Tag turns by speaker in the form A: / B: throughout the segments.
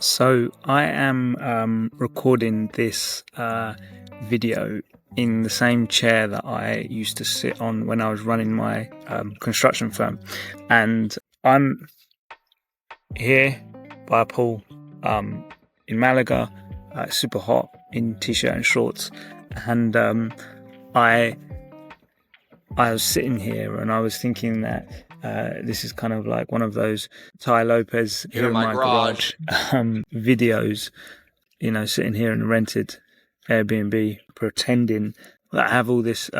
A: So I am recording this video in the same chair that I used to sit on when I was running my construction firm, and I'm here by a pool in Malaga, super hot in t-shirt and shorts, and I was sitting here and I was thinking that this is kind of like one of those Tai Lopez here in my garage videos, sitting here in a rented Airbnb, pretending that I have all this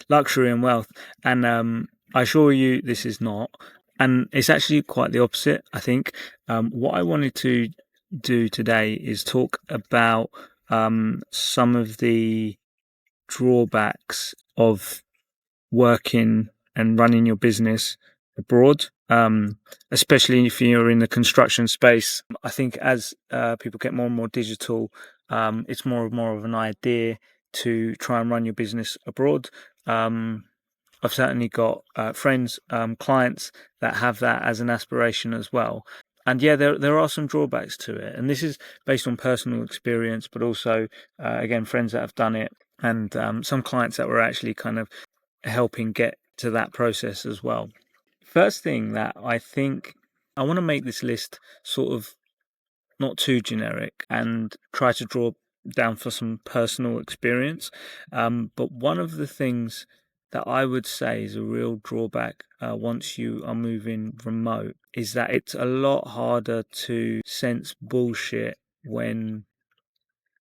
A: luxury and wealth. And I assure you, this is not. And it's actually quite the opposite, I think. What I wanted to do today is talk about some of the drawbacks of working and running your business abroad, especially if you're in the construction space. I think as people get more and more digital, it's more and more of an idea to try and run your business abroad. I've certainly got friends, clients that have that as an aspiration as well. And yeah, there are some drawbacks to it. And this is based on personal experience, but also, again, friends that have done it and some clients that were actually kind of helping get to that process as well. First thing that I think I want to make this list sort of not too generic and try to draw down for some personal experience. But one of the things that I would say is a real drawback once you are moving remote is that it's a lot harder to sense bullshit when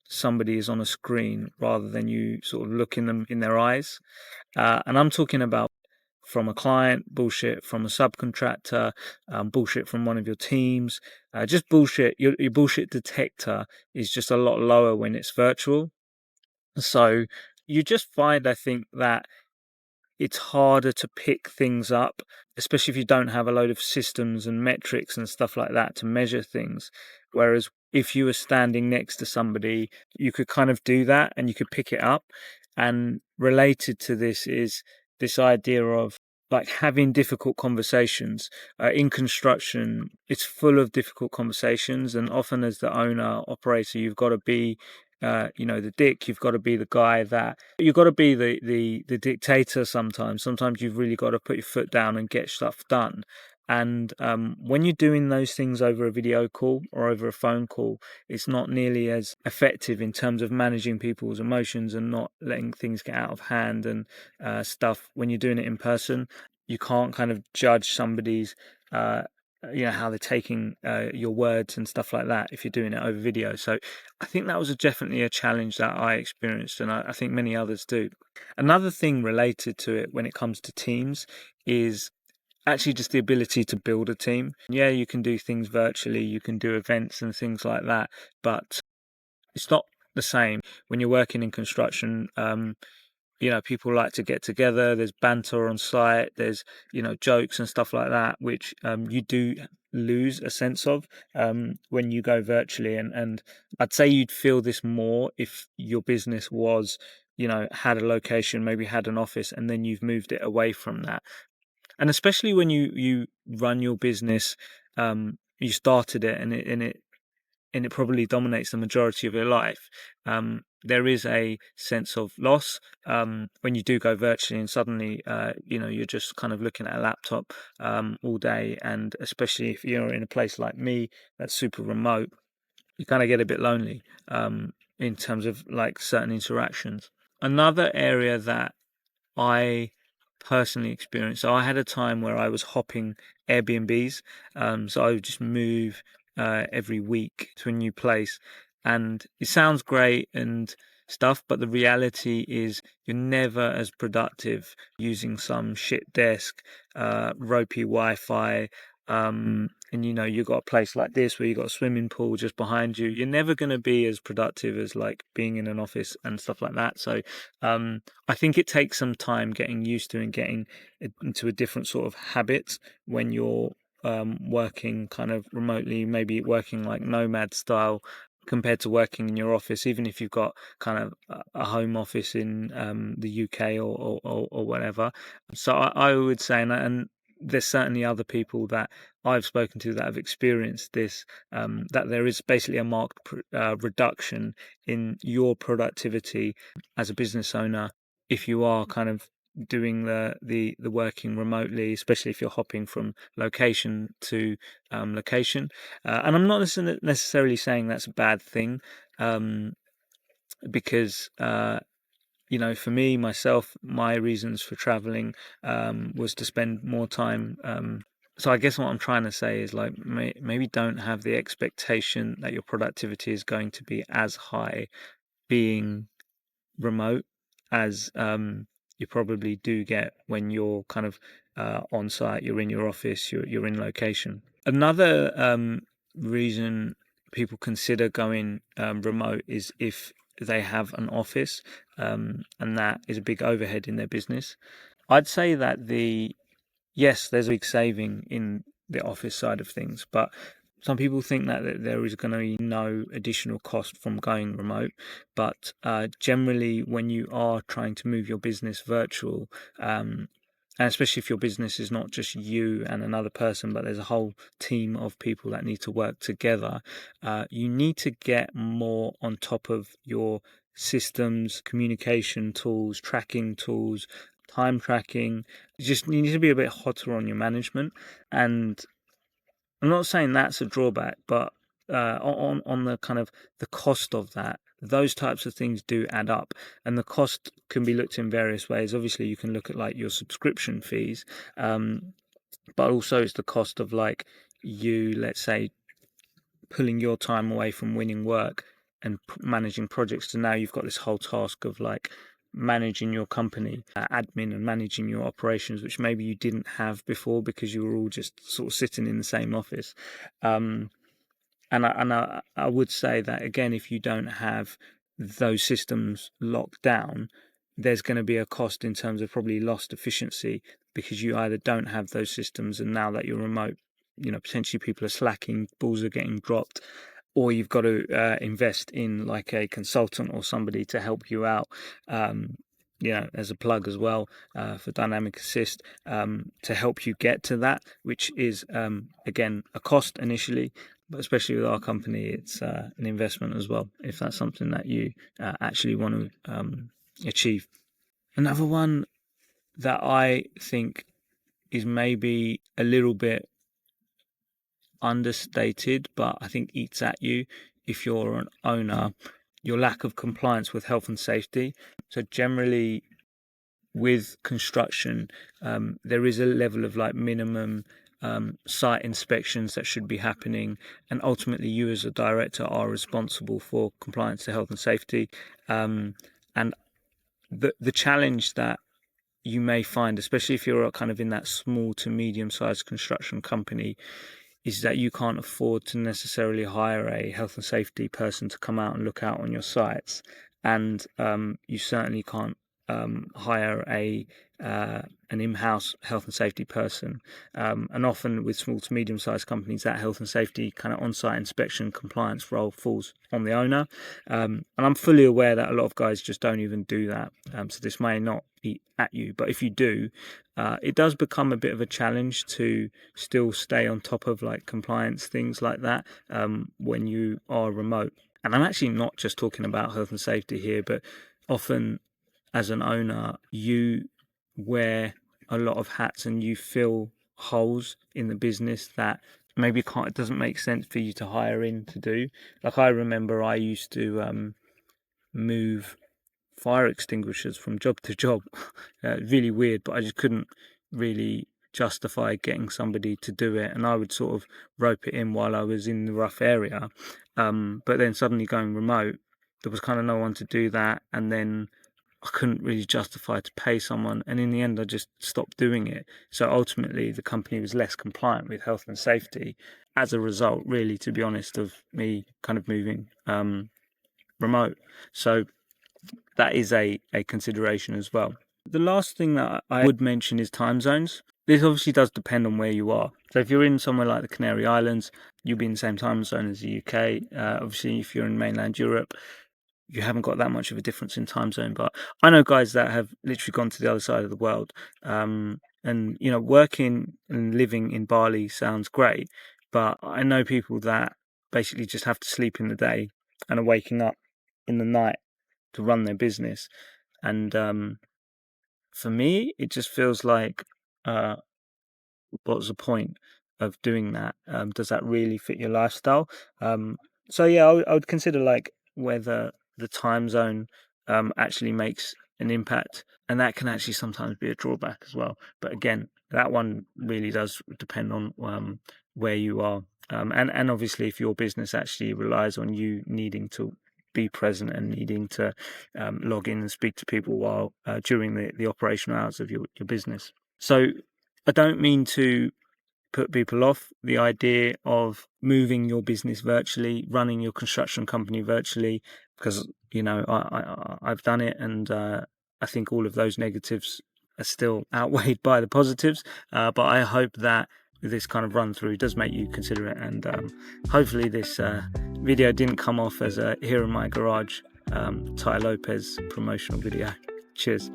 A: somebody is on a screen rather than you sort of looking them in their eyes. And I'm talking about from a client, bullshit from a subcontractor, bullshit from one of your teams, just bullshit. Your bullshit detector is just a lot lower when it's virtual. So you just find, I think, that it's harder to pick things up, especially if you don't have a load of systems and metrics and stuff like that to measure things. Whereas if you were standing next to somebody, you could kind of do that and you could pick it up. And related to this is this idea of like having difficult conversations. In construction, it's full of difficult conversations, and often as the owner operator, you've got to be the dick. You've got to be the guy that you've got to be the dictator. Sometimes you've really got to put your foot down and get stuff done. And when you're doing those things over a video call or over a phone call, it's not nearly as effective in terms of managing people's emotions and not letting things get out of hand and stuff. When you're doing it in person, you can't kind of judge somebody's how they're taking your words and stuff like that if you're doing it over video. So I think that was definitely a challenge that I experienced, and I think many others do. Another thing related to it when it comes to teams is actually just the ability to build a team. Yeah, you can do things virtually, you can do events and things like that, but it's not the same when you're working in construction. People like to get together, there's banter on site, there's jokes and stuff like that, which you do lose a sense of when you go virtually. And I'd say you'd feel this more if your business was had a location, maybe had an office, and then you've moved it away from that. And especially when you run your business, you started it and it probably dominates the majority of your life. There is a sense of loss when you do go virtually, and suddenly you're just kind of looking at a laptop all day. And especially if you're in a place like me that's super remote, you kind of get a bit lonely in terms of like certain interactions. Another area that I personally experienced. So I had a time where I was hopping Airbnbs. So I would just move every week to a new place. And it sounds great and stuff, but the reality is you're never as productive using some shit desk, ropey Wi-Fi, and you've got a place like this where you've got a swimming pool just behind you. You're never going to be as productive as like being in an office and stuff like that. So I think it takes some time getting used to and getting into a different sort of habit when you're working kind of remotely, maybe working like nomad style compared to working in your office, even if you've got kind of a home office in the UK or whatever. So I would say, and there's certainly other people that I've spoken to that have experienced this, that there is basically a marked reduction in your productivity as a business owner if you are kind of doing the working remotely, especially if you're hopping from location to location. And I'm not necessarily saying that's a bad thing, because for me, myself, my reasons for traveling was to spend more time. So I guess what I'm trying to say is, like, maybe don't have the expectation that your productivity is going to be as high being remote as you probably do get when you're kind of on site, you're in your office, you're in location. Another reason people consider going remote is if they have an office, and that is a big overhead in their business. I'd say that yes, there's a big saving in the office side of things, but some people think that there is going to be no additional cost from going remote. But generally, when you are trying to move your business virtual, and especially if your business is not just you and another person, but there's a whole team of people that need to work together, you need to get more on top of your systems, communication tools, tracking tools, time tracking. You need to be a bit hotter on your management. And I'm not saying that's a drawback, but on the kind of the cost of that, those types of things do add up, and the cost can be looked in various ways. Obviously, you can look at like your subscription fees, but also it's the cost of like you, let's say, pulling your time away from winning work and managing projects to now you've got this whole task of like managing your company, admin, and managing your operations, which maybe you didn't have before because you were all just sort of sitting in the same office. And I would say that again, if you don't have those systems locked down, there's going to be a cost in terms of probably lost efficiency because you either don't have those systems, and now that you're remote, potentially people are slacking, balls are getting dropped, or you've got to invest in like a consultant or somebody to help you out. As a plug as well for Dynamic Assist, to help you get to that, which is again a cost initially, but especially with our company, it's an investment as well if that's something that you actually want to achieve. Another one that I think is maybe a little bit understated, but I think eats at you if you're an owner, your lack of compliance with health and safety. So generally with construction, there is a level of like minimum site inspections that should be happening, and ultimately you as a director are responsible for compliance to health and safety. And the challenge that you may find, especially if you're kind of in that small to medium sized construction company, is that you can't afford to necessarily hire a health and safety person to come out and look out on your sites, and you certainly can't hire an in-house health and safety person. And often with small to medium-sized companies, that health and safety kind of on-site inspection compliance role falls on the owner. And I'm fully aware that a lot of guys just don't even do that. So this may not eat at you, but if you do, it does become a bit of a challenge to still stay on top of like compliance, things like that, when you are remote. And I'm actually not just talking about health and safety here, but often as an owner, you wear a lot of hats and you fill holes in the business that maybe it doesn't make sense for you to hire in to do. Like I remember I used to move fire extinguishers from job to job. Really weird, but I just couldn't really justify getting somebody to do it, and I would sort of rope it in while I was in the rough area. But then suddenly going remote, there was kind of no one to do that, and then I couldn't really justify to pay someone, and in the end I just stopped doing it. So ultimately the company was less compliant with health and safety as a result, really, to be honest, of me kind of moving remote. So that is a consideration as well. The last thing that I would mention is time zones. This obviously does depend on where you are. So if you're in somewhere like the Canary Islands, you'll be in the same time zone as the UK. Obviously, if you're in mainland Europe, you haven't got that much of a difference in time zone. But I know guys that have literally gone to the other side of the world. And, you know, working and living in Bali sounds great, but I know people that basically just have to sleep in the day and are waking up in the night to run their business. And for me, it just feels like, what's the point of doing that? Does that really fit your lifestyle? So yeah, I would consider like whether the time zone actually makes an impact, and that can actually sometimes be a drawback as well. But again, that one really does depend on where you are, and obviously if your business actually relies on you needing to be present and needing to log in and speak to people while during the operational hours of your business. So I don't mean to put people off the idea of moving your business virtually, running your construction company virtually, because, you know, I've done it, and I think all of those negatives are still outweighed by the positives. But I hope that this kind of run through does make you consider it, and hopefully this video didn't come off as a here in my garage Tai Lopez promotional video. Cheers.